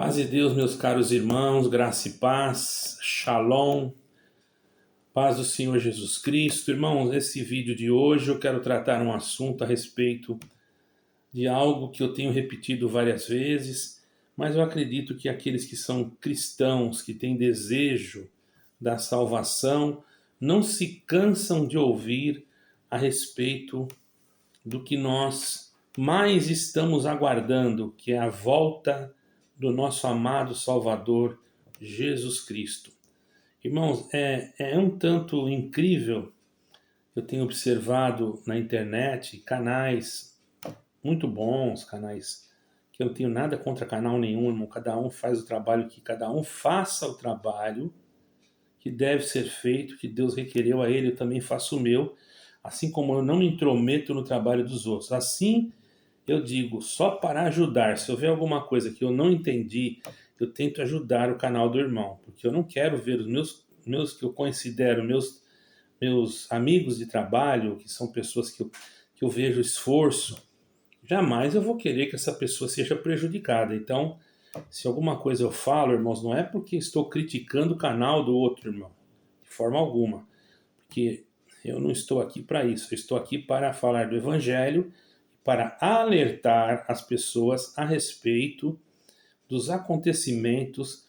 Paz de Deus, meus caros irmãos, graça e paz, shalom, paz do Senhor Jesus Cristo. Irmãos, nesse vídeo de hoje eu quero tratar um assunto a respeito de algo que eu tenho repetido várias vezes, mas eu acredito que aqueles que são cristãos, que têm desejo da salvação, não se cansam de ouvir a respeito do que nós mais estamos aguardando, que é a volta do nosso amado Salvador Jesus Cristo. Irmãos, é um tanto incrível. Eu tenho observado na internet canais muito bons, canais que eu não tenho nada contra canal nenhum, irmão. Cada um faz o trabalho que cada um faça o trabalho que deve ser feito, que Deus requereu a ele, eu também faço o meu, assim como eu não me intrometo no trabalho dos outros. Assim, eu digo, só para ajudar, se houver alguma coisa que eu não entendi, eu tento ajudar o canal do irmão, porque eu não quero ver os meus que eu considero meus amigos de trabalho, que são pessoas que eu vejo esforço, jamais eu vou querer que essa pessoa seja prejudicada. Então, se alguma coisa eu falo, irmãos, não é porque estou criticando o canal do outro irmão, de forma alguma, porque eu não estou aqui para isso, eu estou aqui para falar do Evangelho, para alertar as pessoas a respeito dos acontecimentos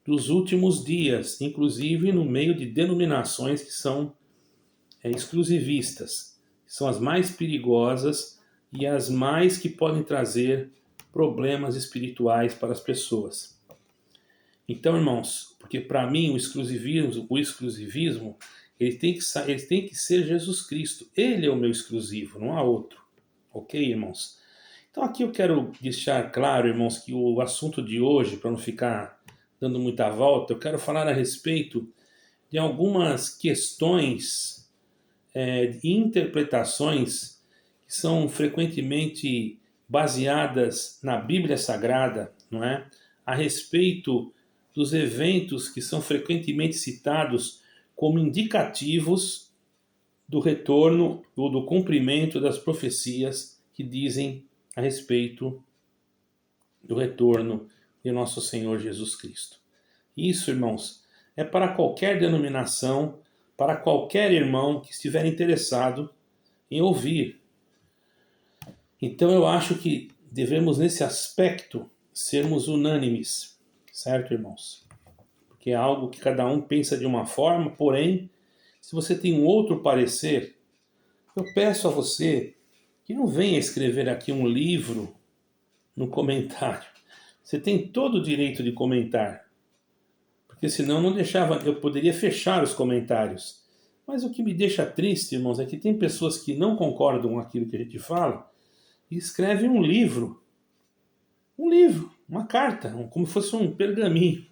dos últimos dias, inclusive no meio de denominações que são exclusivistas, que são as mais perigosas e as mais que podem trazer problemas espirituais para as pessoas. Então, irmãos, porque para mim o exclusivismo ele tem que ser Jesus Cristo. Ele é o meu exclusivo, não há outro. Ok, irmãos? Então aqui eu quero deixar claro, irmãos, que o assunto de hoje, para não ficar dando muita volta, eu quero falar a respeito de algumas questões e interpretações que são frequentemente baseadas na Bíblia Sagrada, não é? A respeito dos eventos que são frequentemente citados como indicativos do retorno ou do cumprimento das profecias que dizem a respeito do retorno de nosso Senhor Jesus Cristo. Isso, irmãos, é para qualquer denominação, para qualquer irmão que estiver interessado em ouvir. Então eu acho que devemos, nesse aspecto, sermos unânimes, certo, irmãos? Porque é algo que cada um pensa de uma forma, porém, se você tem um outro parecer, eu peço a você que não venha escrever aqui um livro no comentário. Você tem todo o direito de comentar, porque senão não deixava, eu poderia fechar os comentários. Mas o que me deixa triste, irmãos, é que tem pessoas que não concordam com aquilo que a gente fala e escrevem um livro, uma carta, como se fosse um pergaminho.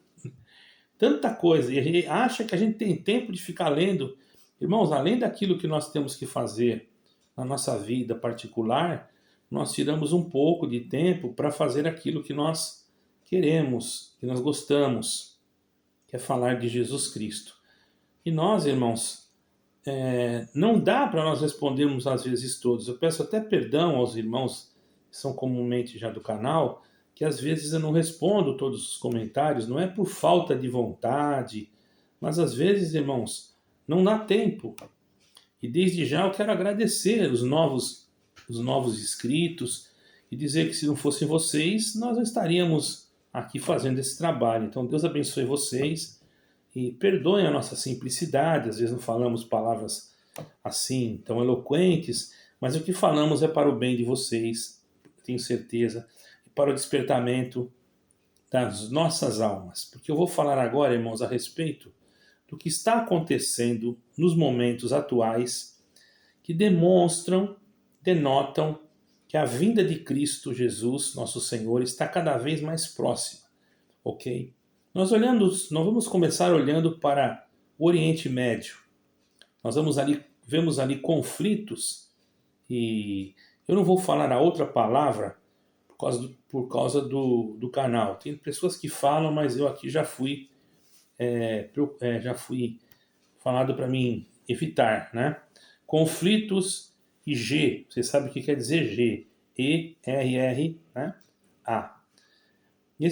Tanta coisa, e a gente acha que a gente tem tempo de ficar lendo. Irmãos, além daquilo que nós temos que fazer na nossa vida particular, nós tiramos um pouco de tempo para fazer aquilo que nós queremos, que nós gostamos, que é falar de Jesus Cristo. E nós, irmãos, não dá para nós respondermos às vezes todos. Eu peço até perdão aos irmãos que são comumente já do canal, que às vezes eu não respondo todos os comentários, não é por falta de vontade, mas às vezes, irmãos, não dá tempo. E desde já eu quero agradecer os novos inscritos e dizer que se não fossem vocês, nós não estaríamos aqui fazendo esse trabalho. Então Deus abençoe vocês e perdoem a nossa simplicidade, às vezes não falamos palavras assim tão eloquentes, mas o que falamos é para o bem de vocês, tenho certeza, e para o despertamento das nossas almas. Porque eu vou falar agora, irmãos, a respeito do que está acontecendo nos momentos atuais que denotam que a vinda de Cristo Jesus, nosso Senhor, está cada vez mais próxima, ok? Nós vamos começar olhando para o Oriente Médio. Nós vemos ali conflitos e eu não vou falar a outra palavra por causa do canal. Tem pessoas que falam, mas eu aqui já fui falado para mim evitar, né? Conflitos e G. Você sabe o que quer dizer G? E-R-R, né? A. E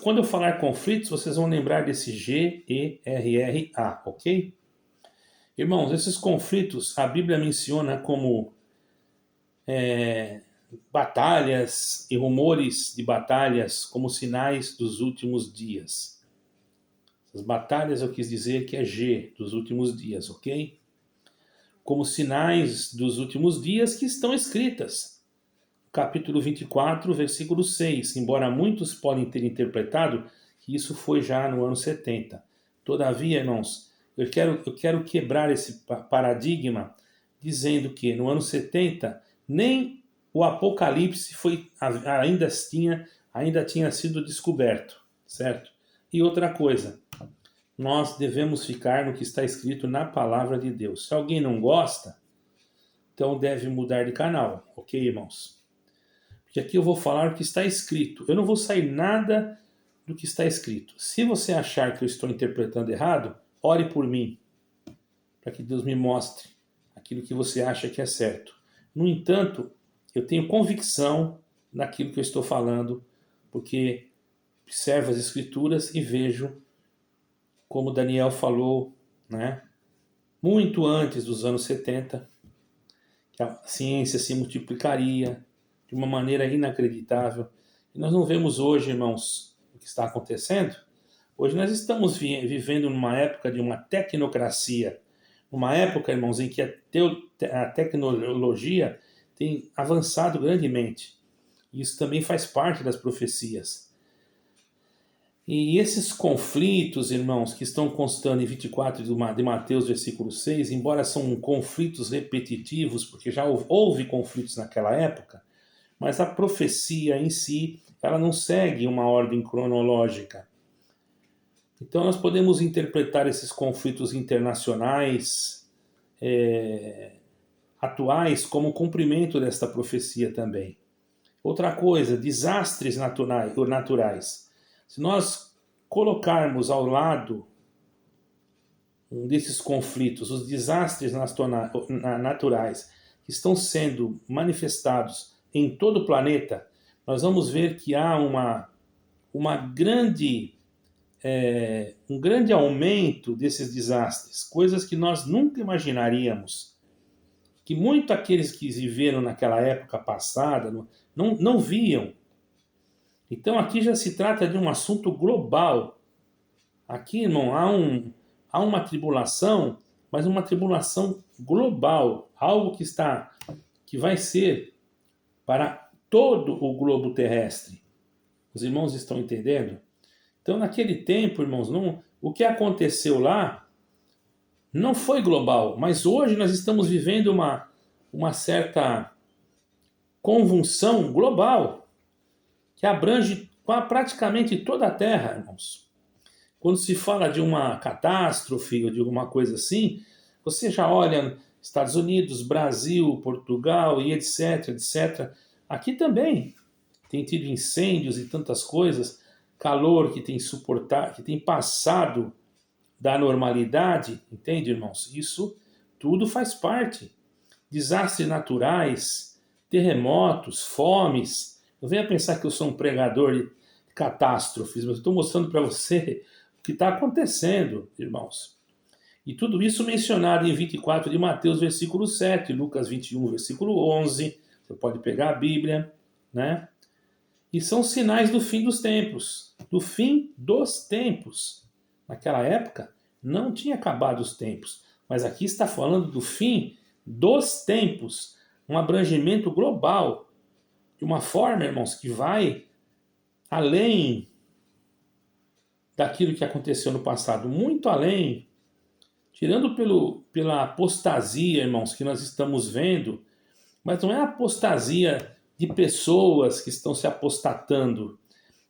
quando eu falar conflitos, vocês vão lembrar desse G-E-R-R-A, ok? Irmãos, esses conflitos a Bíblia menciona como batalhas e rumores de batalhas como sinais dos últimos dias. As batalhas eu quis dizer que é G, dos últimos dias, ok? Como sinais dos últimos dias que estão escritas. Capítulo 24, versículo 6. Embora muitos podem ter interpretado que isso foi já no ano 70. Todavia, irmãos, eu quero quebrar esse paradigma dizendo que no ano 70 nem o Apocalipse ainda tinha sido descoberto, certo? E outra coisa, nós devemos ficar no que está escrito na palavra de Deus. Se alguém não gosta, então deve mudar de canal, ok, irmãos? Porque aqui eu vou falar o que está escrito. Eu não vou sair nada do que está escrito. Se você achar que eu estou interpretando errado, ore por mim, para que Deus me mostre aquilo que você acha que é certo. No entanto, eu tenho convicção naquilo que eu estou falando, porque observo as Escrituras e vejo como Daniel falou, né, muito antes dos anos 70, que a ciência se multiplicaria de uma maneira inacreditável. E nós não vemos hoje, irmãos, o que está acontecendo. Hoje nós estamos vivendo numa época de uma tecnocracia, uma época, irmãos, em que a tecnologia tem avançado grandemente. Isso também faz parte das profecias. E esses conflitos, irmãos, que estão constando em 24 de Mateus, versículo 6, embora são conflitos repetitivos, porque já houve conflitos naquela época, mas a profecia em si, ela não segue uma ordem cronológica. Então nós podemos interpretar esses conflitos internacionais, atuais, como cumprimento desta profecia também. Outra coisa, desastres naturais. Se nós colocarmos ao lado desses conflitos, os desastres naturais que estão sendo manifestados em todo o planeta, nós vamos ver que há um grande aumento desses desastres, coisas que nós nunca imaginaríamos, que muito aqueles que viveram naquela época passada não viam. Então aqui já se trata de um assunto global. Aqui, irmão, há uma tribulação, mas uma tribulação global, algo que vai ser para todo o globo terrestre. Os irmãos estão entendendo? Então, naquele tempo, irmãos, o que aconteceu lá não foi global, mas hoje nós estamos vivendo uma certa convulsão global que abrange praticamente toda a Terra, irmãos. Quando se fala de uma catástrofe ou de alguma coisa assim, você já olha Estados Unidos, Brasil, Portugal e etc, etc. Aqui também tem tido incêndios e tantas coisas, calor que tem passado da normalidade, entende, irmãos? Isso tudo faz parte. Desastres naturais, terremotos, fomes. Não venha pensar que eu sou um pregador de catástrofes, mas eu estou mostrando para você o que está acontecendo, irmãos. E tudo isso mencionado em 24 de Mateus, versículo 7, Lucas 21, versículo 11. Você pode pegar a Bíblia, né? E são sinais do fim dos tempos. Do fim dos tempos. Naquela época, não tinha acabado os tempos. Mas aqui está falando do fim dos tempos. Um abrangimento global. De uma forma, irmãos, que vai além daquilo que aconteceu no passado. Muito além. Tirando pela apostasia, irmãos, que nós estamos vendo. Mas não é a apostasia de pessoas que estão se apostatando.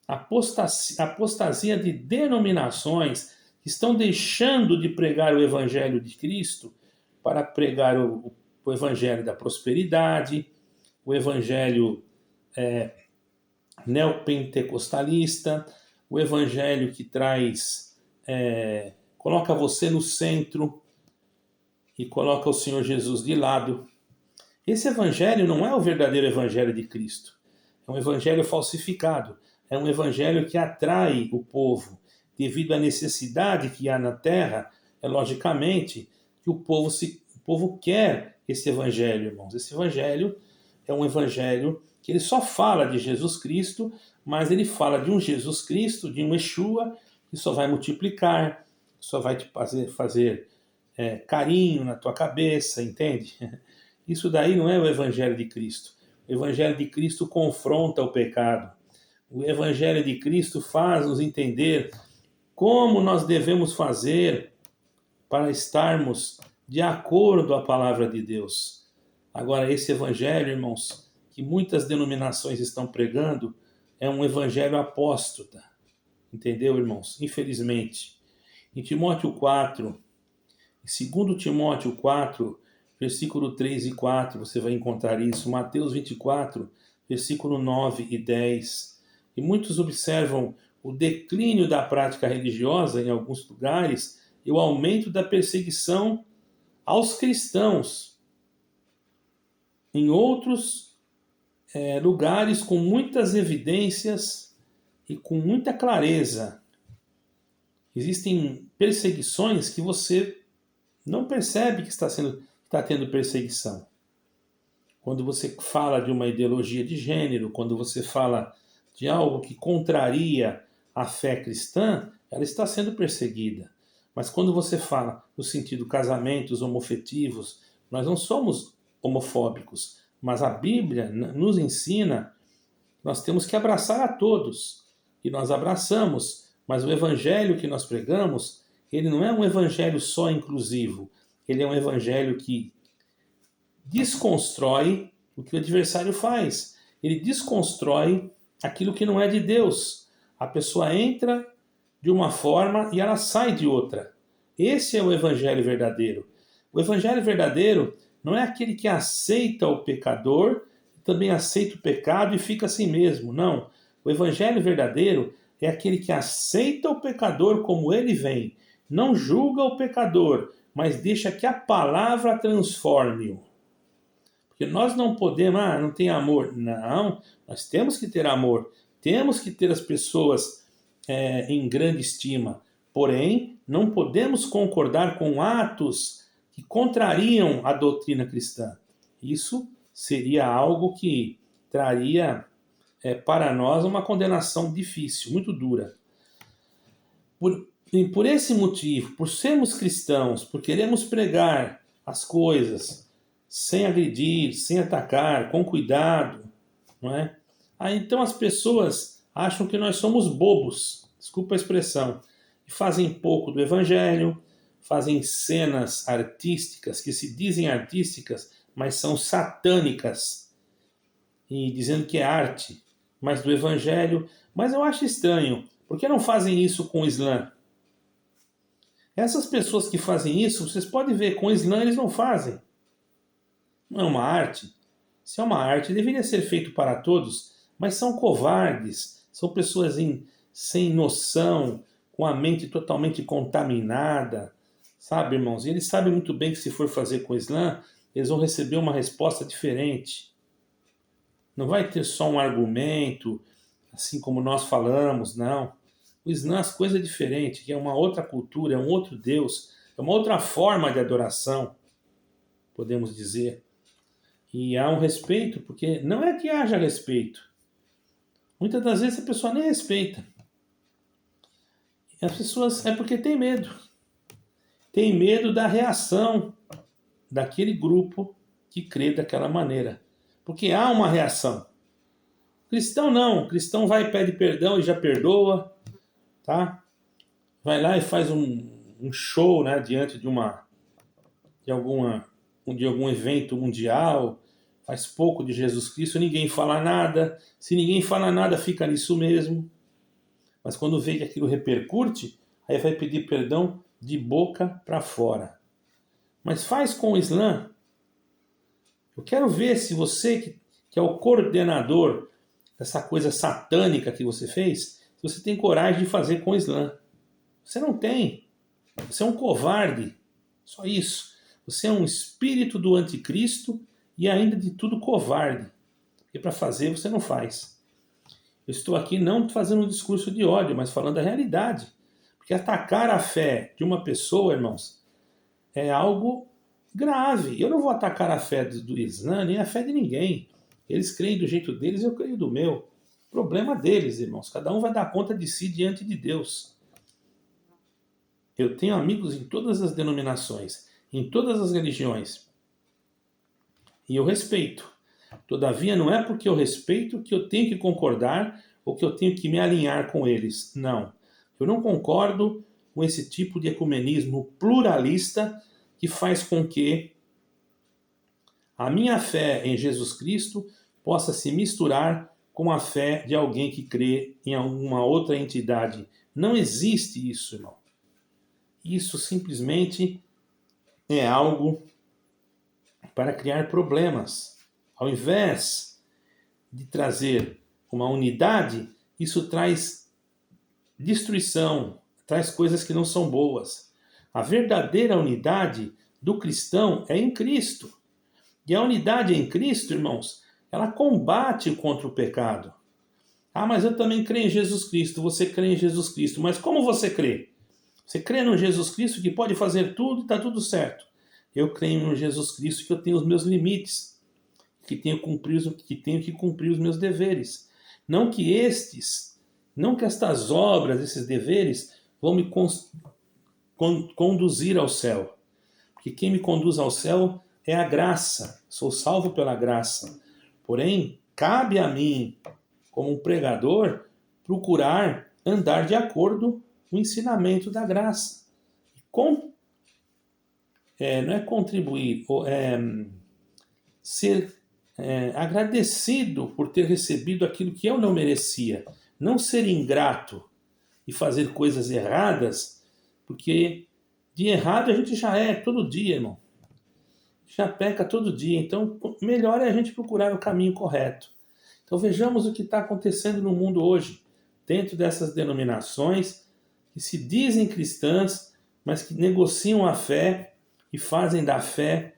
Apostasia de denominações que estão deixando de pregar o Evangelho de Cristo para pregar o Evangelho da prosperidade, o Evangelho neopentecostalista, o Evangelho que coloca você no centro e coloca o Senhor Jesus de lado. Esse evangelho não é o verdadeiro evangelho de Cristo. É um evangelho falsificado. é um evangelho que atrai o povo, devido à necessidade que há na terra, é logicamente que o povo quer esse evangelho, irmãos. Esse evangelho é um evangelho que ele só fala de Jesus Cristo, mas ele fala de um Jesus Cristo, de um Yeshua, que só vai multiplicar, só vai te fazer carinho na tua cabeça, entende? Isso daí não é o evangelho de Cristo. O evangelho de Cristo confronta o pecado. O evangelho de Cristo faz-nos entender como nós devemos fazer para estarmos de acordo com a palavra de Deus. Agora, esse evangelho, irmãos, que muitas denominações estão pregando, é um evangelho apóstata. Entendeu, irmãos? Infelizmente. Em Timóteo 4, em 2 Timóteo 4, versículo 3 e 4, você vai encontrar isso. Mateus 24, versículo 9 e 10. E muitos observam o declínio da prática religiosa em alguns lugares e o aumento da perseguição aos cristãos. Em outros lugares, com muitas evidências e com muita clareza. Existem perseguições que você não percebe que está tendo perseguição. Quando você fala de uma ideologia de gênero, quando você fala de algo que contraria a fé cristã, ela está sendo perseguida. Mas quando você fala no sentido casamentos homofetivos, nós não somos homofóbicos, mas a Bíblia nos ensina que nós temos que abraçar a todos. E nós abraçamos, mas o evangelho que nós pregamos, ele não é um evangelho só inclusivo, ele é um evangelho que desconstrói o que o adversário faz. Ele desconstrói aquilo que não é de Deus. A pessoa entra de uma forma e ela sai de outra. Esse é o evangelho verdadeiro. O evangelho verdadeiro não é aquele que aceita o pecador, também aceita o pecado e fica assim mesmo. Não. O evangelho verdadeiro é aquele que aceita o pecador como ele vem, não julga o pecador, mas deixa que a palavra transforme-o. Porque nós não podemos, não tem amor. Não, nós temos que ter amor. Temos que ter as pessoas em grande estima. Porém, não podemos concordar com atos que contrariam a doutrina cristã. Isso seria algo que traria para nós uma condenação difícil, muito dura. Por esse motivo, por sermos cristãos, por queremos pregar as coisas sem agredir, sem atacar, com cuidado, não é? Então as pessoas acham que nós somos bobos, desculpa a expressão, e fazem pouco do evangelho, fazem cenas artísticas que se dizem artísticas, mas são satânicas, e dizendo que é arte, mas do evangelho. Mas eu acho estranho, por que não fazem isso com o Islã? Essas pessoas que fazem isso, vocês podem ver, com o Islã eles não fazem. Não é uma arte. Se é uma arte, deveria ser feito para todos, mas são covardes, são pessoas sem noção, com a mente totalmente contaminada, sabe, irmãos? E eles sabem muito bem que se for fazer com o Islã, eles vão receber uma resposta diferente. Não vai ter só um argumento, assim como nós falamos, não. O Islã, as coisas é diferente, que é uma outra cultura, é um outro Deus, é uma outra forma de adoração, podemos dizer. E há um respeito, porque não é que haja respeito. Muitas das vezes a pessoa nem respeita. As pessoas é porque tem medo. Tem medo da reação daquele grupo que crê daquela maneira. Porque há uma reação. Cristão não. O cristão vai e pede perdão e já perdoa. Tá? Vai lá e faz um show, né, diante de algum evento mundial, faz pouco de Jesus Cristo, ninguém fala nada. Se ninguém fala nada, fica nisso mesmo. Mas quando vê que aquilo repercute, aí vai pedir perdão de boca para fora. Mas faz com o Islã. Eu quero ver se você, que é o coordenador dessa coisa satânica que você fez, se você tem coragem de fazer com o Islã. Você não tem. Você é um covarde. Só isso. Você é um espírito do anticristo e ainda de tudo covarde. Porque para fazer você não faz. Eu estou aqui não fazendo um discurso de ódio, mas falando a realidade. Porque atacar a fé de uma pessoa, irmãos, é algo grave. Eu não vou atacar a fé do Islã, nem a fé de ninguém. Eles creem do jeito deles, eu creio do meu. Problema deles, irmãos. Cada um vai dar conta de si diante de Deus. Eu tenho amigos em todas as denominações, em todas as religiões. E eu respeito. Todavia, não é porque eu respeito que eu tenho que concordar ou que eu tenho que me alinhar com eles. Não. Eu não concordo com esse tipo de ecumenismo pluralista que faz com que a minha fé em Jesus Cristo possa se misturar com a fé de alguém que crê em alguma outra entidade. Não existe isso, irmão. Isso simplesmente é algo para criar problemas. Ao invés de trazer uma unidade, isso traz destruição, traz coisas que não são boas. A verdadeira unidade do cristão é em Cristo. E a unidade em Cristo, irmãos, ela combate contra o pecado. Ah, mas eu também creio em Jesus Cristo. Você crê em Jesus Cristo. Mas como você crê? Você crê no Jesus Cristo que pode fazer tudo e está tudo certo. Eu creio no Jesus Cristo que eu tenho os meus limites, que tenho que cumprir os meus deveres. Não que estas obras, esses deveres, vão me conduzir ao céu. Porque quem me conduz ao céu é a graça. Sou salvo pela graça. Porém, cabe a mim, como um pregador, procurar andar de acordo com o ensinamento da graça. Não é contribuir, ser agradecido por ter recebido aquilo que eu não merecia. Não ser ingrato e fazer coisas erradas, porque de errado a gente já é todo dia, irmão. Já peca todo dia. Então, melhor é a gente procurar o caminho correto. Então, vejamos o que está acontecendo no mundo hoje, dentro dessas denominações que se dizem cristãs, mas que negociam a fé e fazem da fé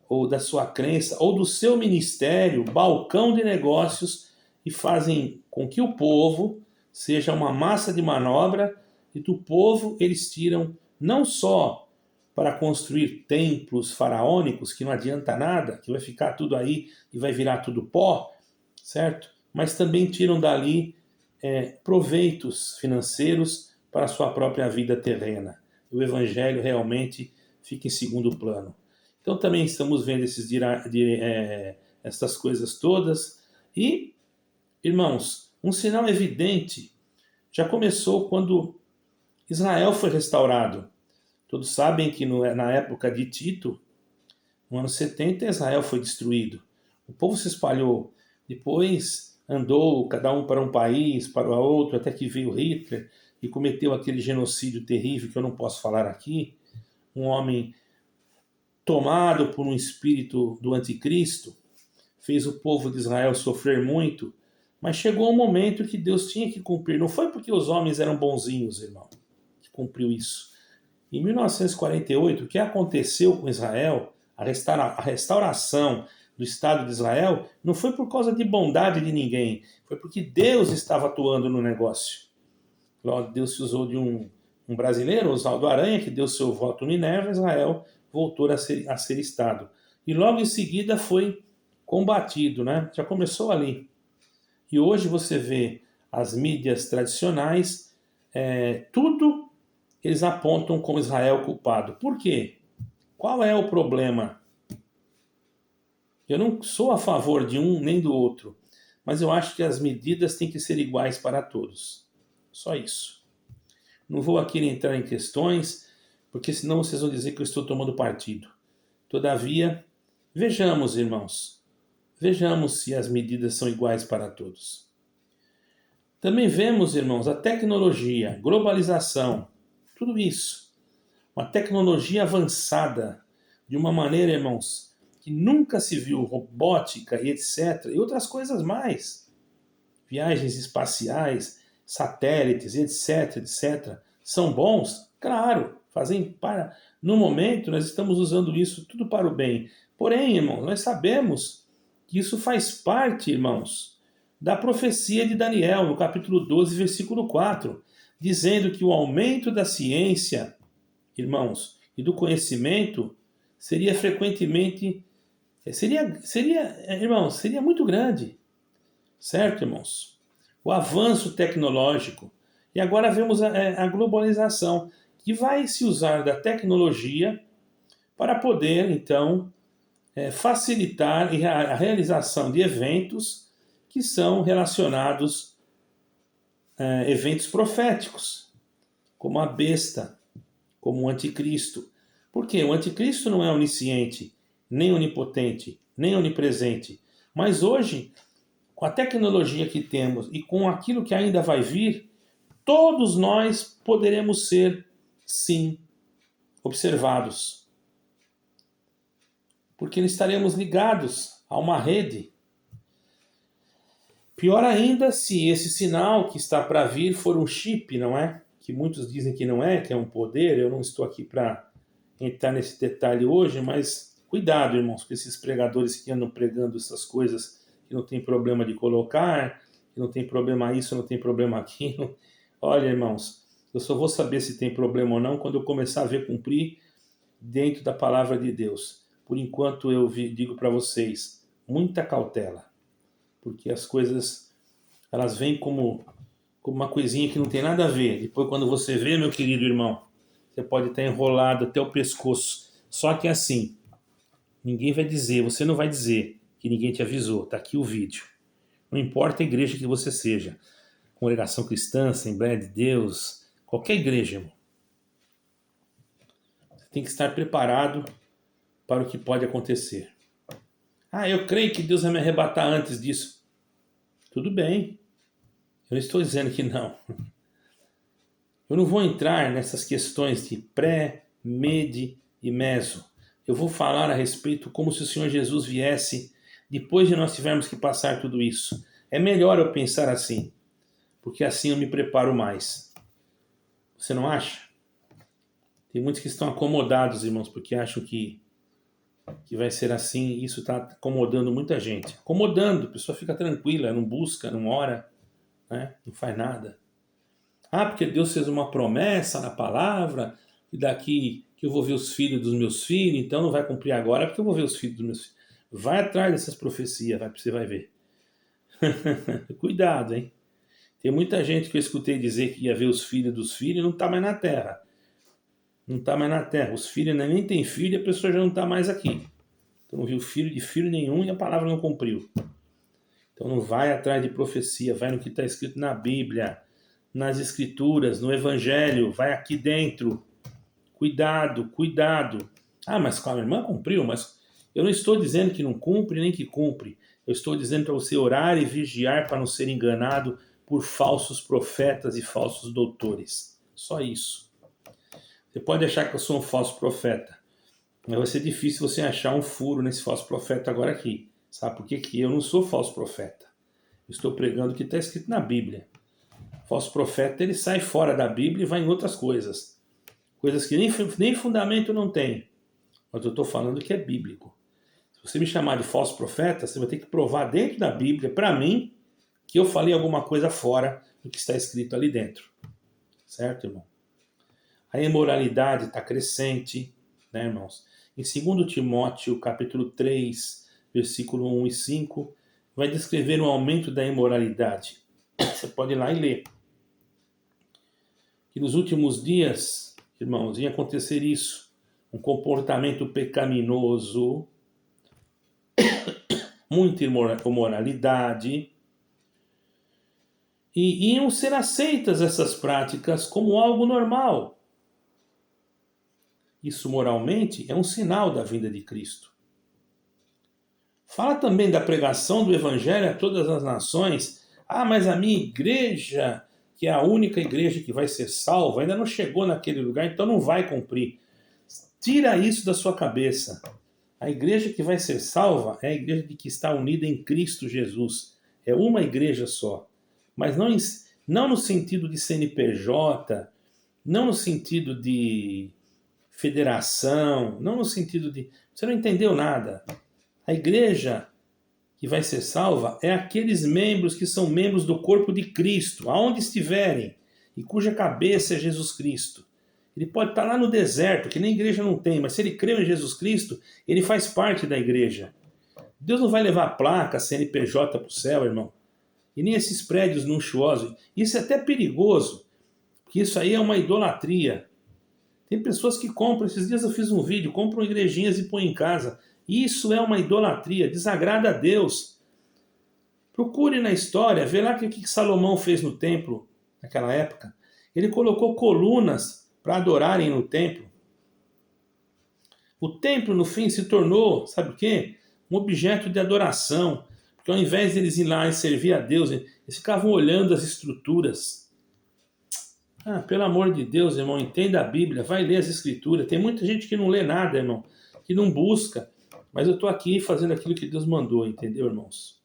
ou da sua crença ou do seu ministério balcão de negócios e fazem com que o povo seja uma massa de manobra e do povo eles tiram não só para construir templos faraônicos, que não adianta nada, que vai ficar tudo aí e vai virar tudo pó, certo? Mas também tiram dali proveitos financeiros para a sua própria vida terrena. O evangelho realmente fica em segundo plano. Então também estamos vendo essas coisas todas. E, irmãos, um sinal evidente já começou quando Israel foi restaurado. Todos sabem que na época de Tito, no ano 70, Israel foi destruído. O povo se espalhou. Depois andou cada um para um país, para o outro, até que veio Hitler e cometeu aquele genocídio terrível que eu não posso falar aqui. Um homem tomado por um espírito do anticristo, fez o povo de Israel sofrer muito, mas chegou um momento que Deus tinha que cumprir. Não foi porque os homens eram bonzinhos, irmão, que cumpriu isso. Em 1948, o que aconteceu com Israel, a restauração do Estado de Israel, não foi por causa de bondade de ninguém, foi porque Deus estava atuando no negócio. Deus se usou de um brasileiro, Oswaldo Aranha, que deu seu voto Minerva, Israel voltou a ser Estado. E logo em seguida foi combatido, né? Já começou ali. E hoje você vê as mídias tradicionais, tudo eles apontam como Israel culpado. Por quê? Qual é o problema? Eu não sou a favor de um nem do outro, mas eu acho que as medidas têm que ser iguais para todos. Só isso. Não vou aqui entrar em questões, porque senão vocês vão dizer que eu estou tomando partido. Todavia, vejamos, irmãos, vejamos se as medidas são iguais para todos. Também vemos, irmãos, a tecnologia, globalização, tudo isso. Uma tecnologia avançada, de uma maneira, irmãos, que nunca se viu, robótica e etc. E outras coisas mais. Viagens espaciais, satélites, etc, etc. São bons? Claro, fazem para... No momento, nós estamos usando isso tudo para o bem. Porém, irmãos, nós sabemos que isso faz parte, irmãos, da profecia de Daniel, no capítulo 12, versículo 4, dizendo que o aumento da ciência, irmãos, e do conhecimento seria frequentemente, irmãos, seria muito grande, certo, irmãos? O avanço tecnológico. E agora vemos a globalização, que vai se usar da tecnologia para poder, então, facilitar a realização de eventos que são relacionados a eventos proféticos, como a besta, como o anticristo. Por quê? O anticristo não é onisciente, nem onipotente, nem onipresente. Mas hoje, com a tecnologia que temos e com aquilo que ainda vai vir, todos nós poderemos ser, sim, observados. Porque estaremos ligados a uma rede. Pior ainda se esse sinal que está para vir for um chip, não é? Que muitos dizem que não é, que é um poder. Eu não estou aqui para entrar nesse detalhe hoje, mas cuidado, irmãos, com esses pregadores que andam pregando essas coisas que não tem problema de colocar, que não tem problema isso, não tem problema aquilo. Olha, irmãos, eu só vou saber se tem problema ou não quando eu começar a ver cumprir dentro da palavra de Deus. Por enquanto eu digo para vocês, muita cautela, porque as coisas, elas vêm como uma coisinha que não tem nada a ver. Depois quando você vê, meu querido irmão, você pode estar enrolado até o pescoço. Só que assim, ninguém vai dizer, você não vai dizer que ninguém te avisou. Está aqui o vídeo. Não importa a igreja que você seja, congregação cristã, Assembleia de Deus, qualquer igreja, irmão. Você tem que estar preparado para o que pode acontecer. Ah, eu creio que Deus vai me arrebatar antes disso. Tudo bem. Eu não estou dizendo que não. Eu não vou entrar nessas questões de pré, mede e meso. Eu vou falar a respeito como se o Senhor Jesus viesse depois de nós tivermos que passar tudo isso. É melhor eu pensar assim, porque assim eu me preparo mais. Você não acha? Tem muitos que estão acomodados, irmãos, porque acham que vai ser assim, e isso está acomodando muita gente. Acomodando, a pessoa fica tranquila, não busca, não ora, né? Não faz nada. Ah, porque Deus fez uma promessa na palavra, e daqui que eu vou ver os filhos dos meus filhos, então não vai cumprir agora, porque eu vou ver os filhos dos meus filhos. Vai atrás dessas profecias, você vai ver. Cuidado, hein? Tem muita gente que eu escutei dizer que ia ver os filhos dos filhos e não está mais na terra. Não está mais na terra. Os filhos nem têm filho e a pessoa já não está mais aqui. Então não viu filho de filho nenhum e a palavra não cumpriu. Então não vai atrás de profecia, vai no que está escrito na Bíblia, nas Escrituras, no Evangelho, vai aqui dentro. Cuidado, cuidado. Ah, mas com a irmã cumpriu, mas eu não estou dizendo que não cumpre nem que cumpre. Eu estou dizendo para você orar e vigiar para não ser enganado por falsos profetas e falsos doutores. Só isso. Você pode achar que eu sou um falso profeta, mas vai ser difícil você achar um furo nesse falso profeta agora aqui. Sabe por quê? Que eu não sou falso profeta. Eu estou pregando o que está escrito na Bíblia. O falso profeta, ele sai fora da Bíblia e vai em outras coisas. Coisas que nem fundamento não tem. Mas eu estou falando que é bíblico. Se você me chamar de falso profeta, você vai ter que provar dentro da Bíblia, para mim, que eu falei alguma coisa fora do que está escrito ali dentro. Certo, irmão? A imoralidade está crescente, né, irmãos? Em 2 Timóteo, capítulo 3, versículo 1 e 5, vai descrever um aumento da imoralidade. Você pode ir lá e ler. Que nos últimos dias, irmãos, ia acontecer isso. Um comportamento pecaminoso, muita imoralidade, e iam ser aceitas essas práticas como algo normal. Isso moralmente é um sinal da vinda de Cristo. Fala também da pregação do Evangelho a todas as nações. Ah, mas a minha igreja, que é a única igreja que vai ser salva, ainda não chegou naquele lugar, então não vai cumprir. Tira isso da sua cabeça. A igreja que vai ser salva é a igreja que está unida em Cristo Jesus. É uma igreja só. Mas não no sentido de CNPJ, não no sentido de federação, não no sentido de... Você não entendeu nada. A igreja que vai ser salva é aqueles membros que são membros do corpo de Cristo, aonde estiverem, e cuja cabeça é Jesus Cristo. Ele pode estar lá no deserto, que nem igreja não tem, mas se ele creu em Jesus Cristo, ele faz parte da igreja. Deus não vai levar placa, CNPJ para o céu, irmão. E nem esses prédios luxuosos. Isso é até perigoso, porque isso aí é uma idolatria. Tem pessoas que compram, esses dias eu fiz um vídeo, compram igrejinhas e põem em casa. Isso é uma idolatria, desagrada a Deus. Procure na história, vê lá o que Salomão fez no templo naquela época. Ele colocou colunas para adorarem no templo. O templo, no fim, se tornou, sabe o quê? Um objeto de adoração. Porque ao invés de eles ir lá e servir a Deus, eles ficavam olhando as estruturas. Ah, pelo amor de Deus, irmão, entenda a Bíblia, vai ler as escrituras. Tem muita gente que não lê nada, irmão, que não busca. Mas eu estou aqui fazendo aquilo que Deus mandou, entendeu, irmãos?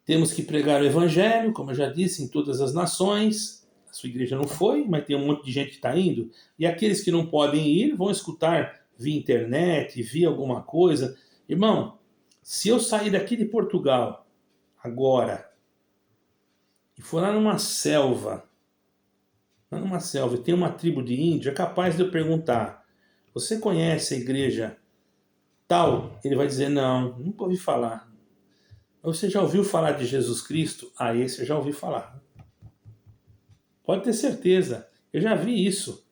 Temos que pregar o evangelho, como eu já disse, em todas as nações. A sua igreja não foi, mas tem um monte de gente que está indo. E aqueles que não podem ir vão escutar via internet, via alguma coisa. Irmão, se eu sair daqui de Portugal agora e for lá numa selva, e tem uma tribo de índio, é capaz de eu perguntar: você conhece a igreja tal? Ele vai dizer: não, nunca ouvi falar. Você já ouviu falar de Jesus Cristo? Ah, esse eu já ouvi falar. Pode ter certeza, eu já vi isso.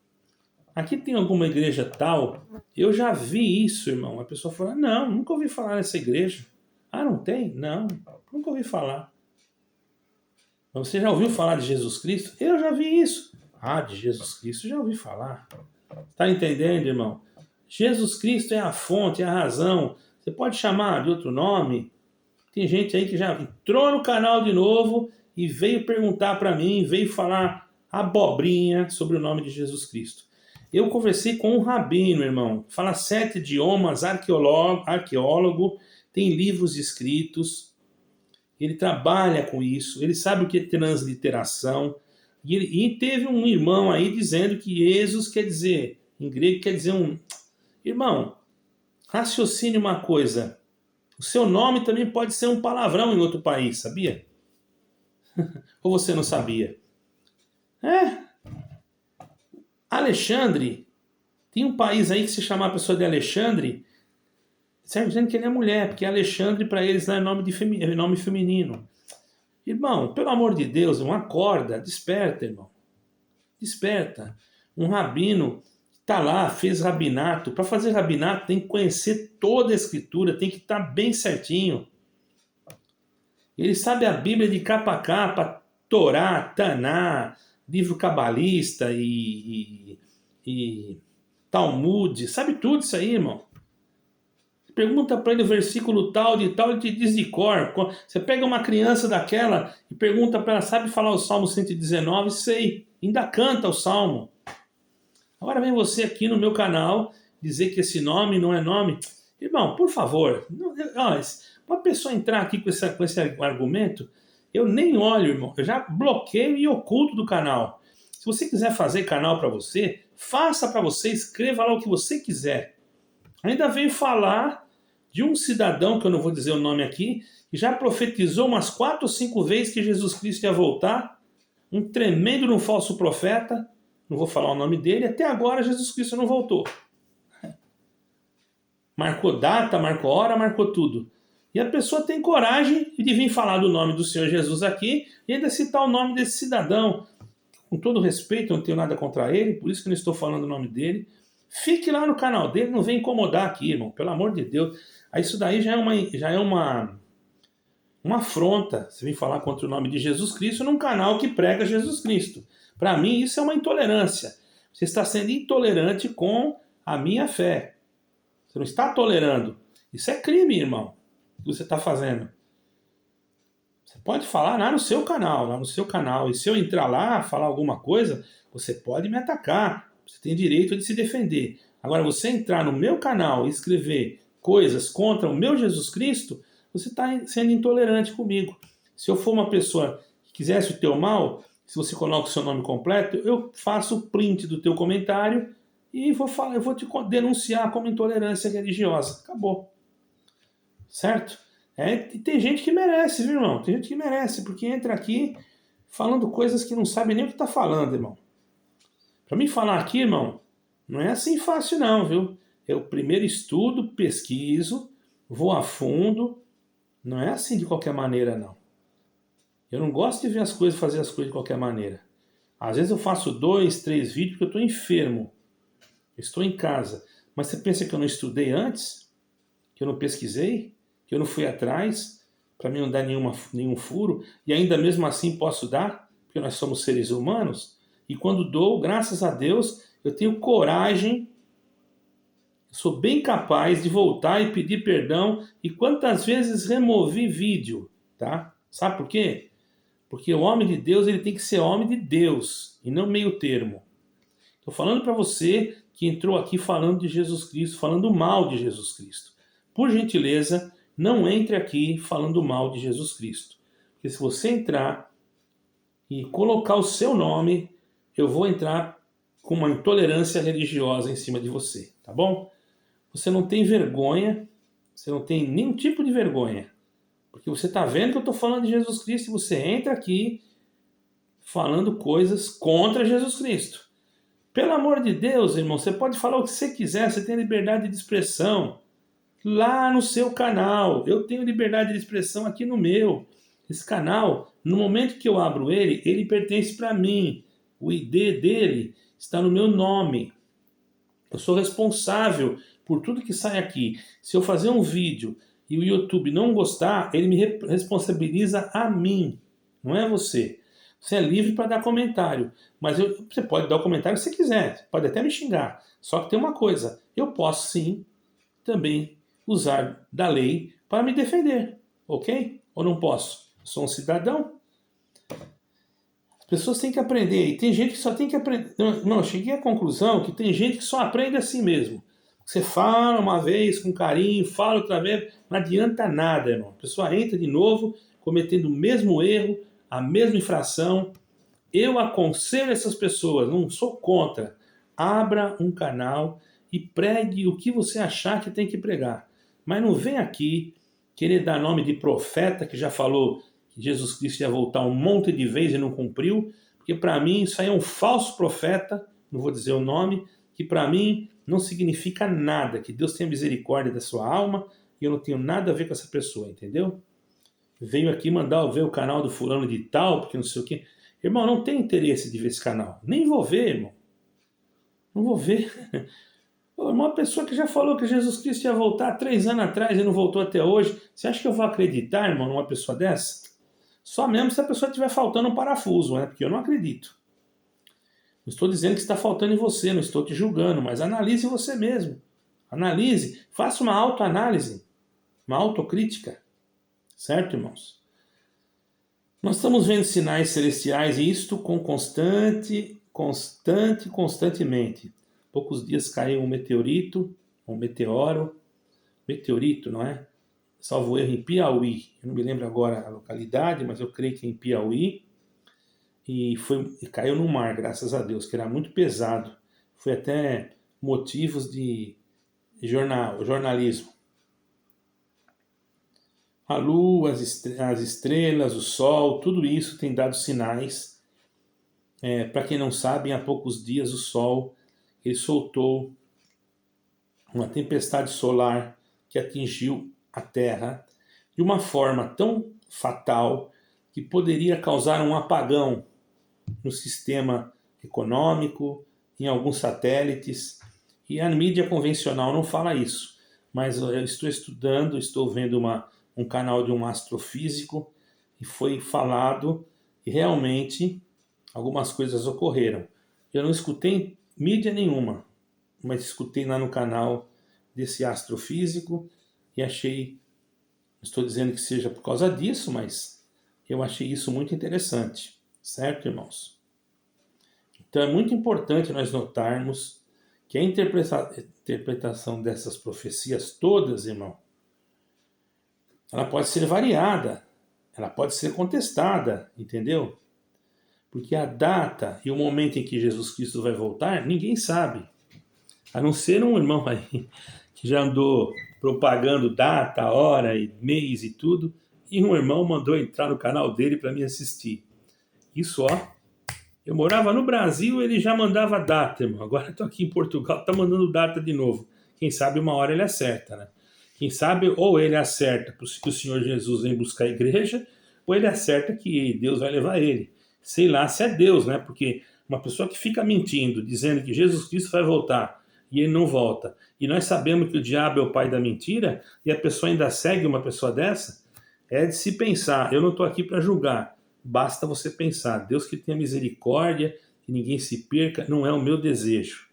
Aqui tem alguma igreja tal? Eu já vi isso, irmão. A pessoa fala: não, nunca ouvi falar nessa igreja. Ah, não tem? Não, nunca ouvi falar. Mas você já ouviu falar de Jesus Cristo? Eu já vi isso. Ah, de Jesus Cristo já ouvi falar. Tá entendendo, irmão? Jesus Cristo é a fonte, é a razão. Você pode chamar de outro nome. Tem gente aí que já entrou no canal de novo e veio perguntar para mim, veio falar abobrinha sobre o nome de Jesus Cristo. Eu conversei com um rabino, irmão. Fala 7 idiomas, arqueólogo, tem livros escritos. Ele trabalha com isso, ele sabe o que é transliteração. E teve um irmão aí dizendo que Jesus quer dizer, em grego quer dizer um... Irmão, raciocine uma coisa. O seu nome também pode ser um palavrão em outro país, sabia? Ou você não sabia? Alexandre, tem um país aí que se chama a pessoa de Alexandre, certo? Dizendo que ele é mulher, porque Alexandre para eles não é nome feminino. Irmão, pelo amor de Deus, irmão, acorda, desperta, irmão. Desperta. Um rabino está lá, fez rabinato. Para fazer rabinato tem que conhecer toda a escritura, tem que estar bem certinho. Ele sabe a Bíblia de capa a capa, Torá, Taná, livro cabalista e Talmud, sabe tudo isso aí, irmão. Pergunta para ele o versículo tal de tal, ele te diz de cor. Você pega uma criança daquela e pergunta para ela, sabe falar o Salmo 119? Sei, ainda canta o Salmo. Agora vem você aqui no meu canal dizer que esse nome não é nome. Irmão, por favor, uma pessoa entrar aqui com esse argumento, eu nem olho, irmão. Eu já bloqueio e oculto do canal. Se você quiser fazer canal para você, faça para você, escreva lá o que você quiser. Ainda veio falar de um cidadão, que eu não vou dizer o nome aqui, que já profetizou umas 4 ou 5 vezes que Jesus Cristo ia voltar. Um tremendo de um falso profeta. Não vou falar o nome dele. Até agora Jesus Cristo não voltou. Marcou data, marcou hora, marcou tudo. E a pessoa tem coragem de vir falar do nome do Senhor Jesus aqui e ainda citar o nome desse cidadão. Com todo respeito, eu não tenho nada contra ele, por isso que eu não estou falando o nome dele. Fique lá no canal dele, não vem incomodar aqui, irmão, pelo amor de Deus. Aí isso daí já é uma afronta. Você vem falar contra o nome de Jesus Cristo num canal que prega Jesus Cristo. Para mim, isso é uma intolerância. Você está sendo intolerante com a minha fé. Você não está tolerando. Isso é crime, irmão, que você está fazendo. Você pode falar lá no seu canal. E se eu entrar lá, falar alguma coisa, você pode me atacar. Você tem direito de se defender. Agora, você entrar no meu canal e escrever coisas contra o meu Jesus Cristo, você está sendo intolerante comigo. Se eu for uma pessoa que quisesse o teu mal, se você coloca o seu nome completo, eu faço o print do teu comentário e eu vou te denunciar como intolerância religiosa. Acabou. certo? E tem gente que merece, viu, irmão? Tem gente que merece, porque entra aqui falando coisas que não sabe nem o que está falando, irmão. Para mim falar aqui, irmão, não é assim fácil não, viu? Eu primeiro estudo, pesquiso, vou a fundo, não é assim de qualquer maneira, não. Eu não gosto de ver as coisas, fazer as coisas de qualquer maneira. Às vezes eu faço 2, 3 vídeos porque eu estou enfermo, eu estou em casa. Mas você pensa que eu não estudei antes? Que eu não pesquisei? Que eu não fui atrás? Para mim não dar nenhum furo? E ainda mesmo assim posso dar? Porque nós somos seres humanos? E quando dou, graças a Deus, eu tenho coragem, sou bem capaz de voltar e pedir perdão. E quantas vezes removi vídeo, tá? Sabe por quê? Porque o homem de Deus, ele tem que ser homem de Deus e não meio termo. Estou falando para você que entrou aqui falando de Jesus Cristo, falando mal de Jesus Cristo. Por gentileza, não entre aqui falando mal de Jesus Cristo. Porque se você entrar e colocar o seu nome, eu vou entrar com uma intolerância religiosa em cima de você, tá bom? Você não tem vergonha, você não tem nenhum tipo de vergonha. Porque você está vendo que eu estou falando de Jesus Cristo e você entra aqui falando coisas contra Jesus Cristo. Pelo amor de Deus, irmão, você pode falar o que você quiser, você tem liberdade de expressão lá no seu canal. Eu tenho liberdade de expressão aqui no meu. Esse canal, no momento que eu abro ele, ele pertence para mim. O ID dele está no meu nome. Eu sou responsável por tudo que sai aqui. Se eu fazer um vídeo e o YouTube não gostar, ele me responsabiliza a mim, não é você. Você é livre para dar comentário, mas você pode dar o comentário que você quiser, pode até me xingar. Só que tem uma coisa, eu posso sim também usar da lei para me defender, ok? Ou não posso? Sou um cidadão. As pessoas têm que aprender, e tem gente que só tem que aprender. Não, eu cheguei à conclusão que tem gente que só aprende assim mesmo. Você fala uma vez com carinho, fala outra vez, não adianta nada, irmão. A pessoa entra de novo, cometendo o mesmo erro, a mesma infração. Eu aconselho essas pessoas, não sou contra. Abra um canal e pregue o que você achar que tem que pregar. Mas não vem aqui querer dar nome de profeta que já falou que Jesus Cristo ia voltar um monte de vezes e não cumpriu, porque para mim isso aí é um falso profeta, não vou dizer o nome, que para mim não significa nada, que Deus tenha misericórdia da sua alma e eu não tenho nada a ver com essa pessoa, entendeu? Veio aqui mandar eu ver o canal do fulano de tal, porque não sei o quê. Irmão, não tem interesse de ver esse canal. Nem vou ver, irmão. Não vou ver. Uma pessoa que já falou que Jesus Cristo ia voltar 3 anos atrás e não voltou até hoje. Você acha que eu vou acreditar, irmão, numa pessoa dessa? Só mesmo se a pessoa estiver faltando um parafuso, né? Porque eu não acredito. Não estou dizendo que está faltando em você, não estou te julgando, mas analise você mesmo. Analise, faça uma autoanálise, uma autocrítica. Certo, irmãos? Nós estamos vendo sinais celestiais e isto com constantemente. Poucos dias caiu um meteorito, um meteorito, não é? Salvo erro, em Piauí. Eu não me lembro agora a localidade, mas eu creio que é em Piauí. E caiu no mar, graças a Deus, que era muito pesado. Foi até motivos de jornalismo. A lua, as estrelas, o sol, tudo isso tem dado sinais. Para quem não sabe, há poucos dias o sol ele soltou uma tempestade solar que atingiu a Terra de uma forma tão fatal que poderia causar um apagão no sistema econômico, em alguns satélites. E a mídia convencional não fala isso. Mas eu estou estudando, estou vendo um canal de um astrofísico e foi falado e realmente algumas coisas ocorreram. Eu não escutei mídia nenhuma, mas escutei lá no canal desse astrofísico e achei, não estou dizendo que seja por causa disso, mas eu achei isso muito interessante, certo, irmãos? Então é muito importante nós notarmos que a interpretação dessas profecias todas, irmão, ela pode ser variada, ela pode ser contestada, entendeu? Porque a data e o momento em que Jesus Cristo vai voltar, ninguém sabe. A não ser um irmão aí que já andou propagando data, hora, e mês e tudo, e um irmão mandou entrar no canal dele para me assistir. Isso, ó, eu morava no Brasil, ele já mandava data, irmão. Agora eu tô aqui em Portugal, tá mandando data de novo. Quem sabe uma hora ele acerta, né? Quem sabe ou ele acerta que o Senhor Jesus vem buscar a igreja, ou ele acerta que Deus vai levar ele. Sei lá se é Deus, né? Porque uma pessoa que fica mentindo, dizendo que Jesus Cristo vai voltar, e ele não volta, e nós sabemos que o diabo é o pai da mentira, e a pessoa ainda segue uma pessoa dessa, é de se pensar. Eu não estou aqui para julgar, basta você pensar. Deus que tenha misericórdia, que ninguém se perca, não é o meu desejo.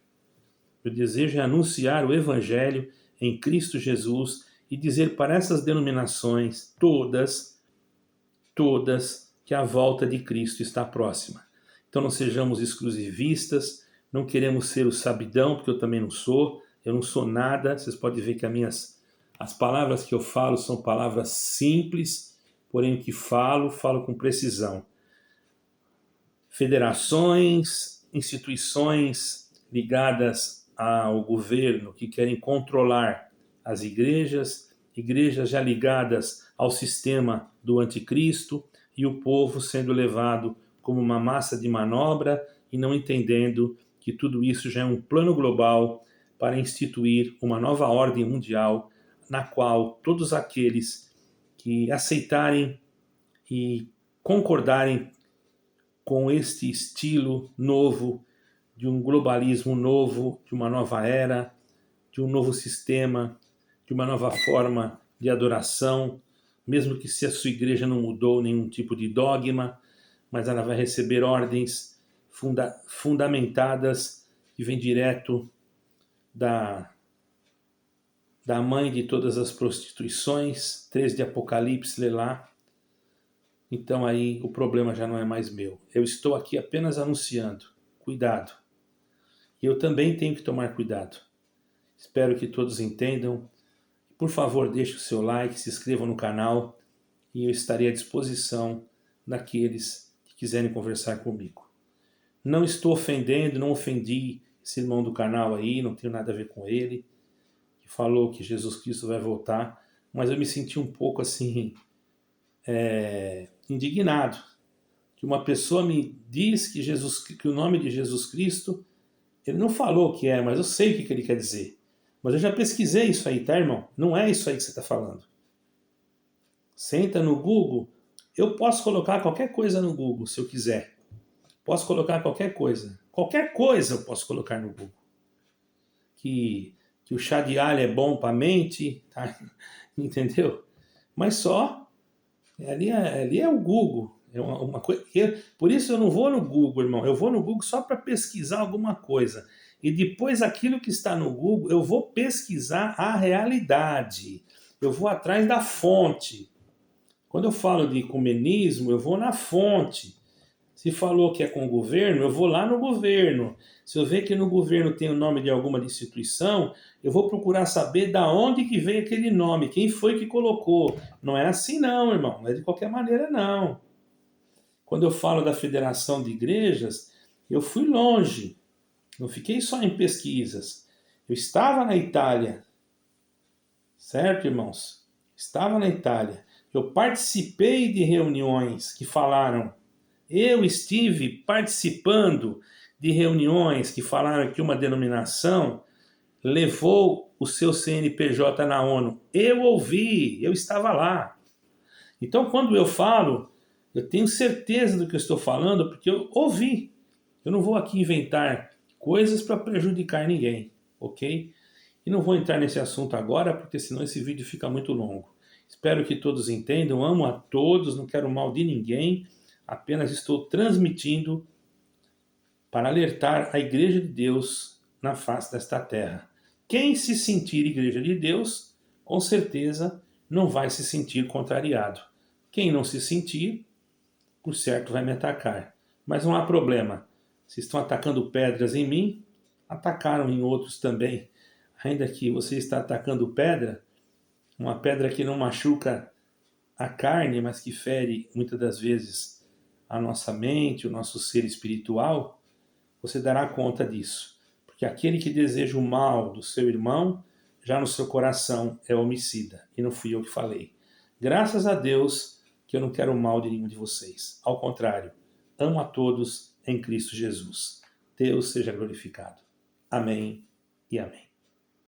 Meu desejo é anunciar o Evangelho em Cristo Jesus e dizer para essas denominações, todas, que a volta de Cristo está próxima. Então não sejamos exclusivistas, não queremos ser o sabidão, porque eu também não sou, eu não sou nada. Vocês podem ver que as palavras que eu falo são palavras simples, porém o que falo com precisão. Federações, instituições ligadas ao governo que querem controlar as igrejas já ligadas ao sistema do anticristo, e o povo sendo levado como uma massa de manobra e não entendendo que tudo isso já é um plano global para instituir uma nova ordem mundial, na qual todos aqueles que aceitarem e concordarem com este estilo novo, de um globalismo novo, de uma nova era, de um novo sistema, de uma nova forma de adoração, mesmo que se a sua igreja não mudou nenhum tipo de dogma, mas ela vai receber ordens fundamentadas que vêm direto da mãe de todas as prostituições, 3 de Apocalipse, lê lá. Então aí o problema já não é mais meu. Eu estou aqui apenas anunciando. Cuidado. E eu também tenho que tomar cuidado. Espero que todos entendam. Por favor, deixe o seu like, se inscreva no canal e eu estarei à disposição daqueles que quiserem conversar comigo. Não estou ofendendo, não ofendi esse irmão do canal aí, não tenho nada a ver com ele, que falou que Jesus Cristo vai voltar, mas eu me senti um pouco assim, indignado, que uma pessoa me diz que o nome de Jesus Cristo, ele não falou o que é, mas eu sei o que ele quer dizer. Mas eu já pesquisei isso aí, tá, irmão? Não é isso aí que você está falando. Senta no Google, eu posso colocar qualquer coisa no Google, se eu quiser. Posso colocar qualquer coisa. Qualquer coisa eu posso colocar no Google. Que o chá de alho é bom para a mente, tá? Entendeu? Mas só, ali é o Google. É uma coisa, por isso eu não vou no Google, irmão. Eu vou no Google só para pesquisar alguma coisa. E depois aquilo que está no Google, eu vou pesquisar a realidade. Eu vou atrás da fonte. Quando eu falo de ecumenismo, eu vou na fonte. Se falou que é com o governo, eu vou lá no governo. Se eu ver que no governo tem o nome de alguma instituição, eu vou procurar saber da onde que veio aquele nome, quem foi que colocou. Não é assim não, irmão. Não é de qualquer maneira, não. Quando eu falo da Federação de Igrejas, eu fui longe. Não fiquei só em pesquisas. Eu estava na Itália. Certo, irmãos? Estava na Itália. Eu participei de reuniões que falaram. Eu estive participando de reuniões que falaram que uma denominação levou o seu CNPJ na ONU. Eu ouvi, eu estava lá. Então, quando eu falo, eu tenho certeza do que eu estou falando, porque eu ouvi. Eu não vou aqui inventar coisas para prejudicar ninguém, ok? E não vou entrar nesse assunto agora, porque senão esse vídeo fica muito longo. Espero que todos entendam, amo a todos, não quero mal de ninguém, apenas estou transmitindo para alertar a Igreja de Deus na face desta terra. Quem se sentir Igreja de Deus, com certeza não vai se sentir contrariado. Quem não se sentir, por certo vai me atacar. Mas não há problema. Se estão atacando pedras em mim, atacaram em outros também. Ainda que você está atacando pedra, uma pedra que não machuca a carne, mas que fere muitas das vezes a nossa mente, o nosso ser espiritual, você dará conta disso. Porque aquele que deseja o mal do seu irmão já no seu coração é homicida, e não fui eu que falei. Graças a Deus que eu não quero o mal de nenhum de vocês. Ao contrário, amo a todos em Cristo Jesus. Deus seja glorificado. Amém e amém.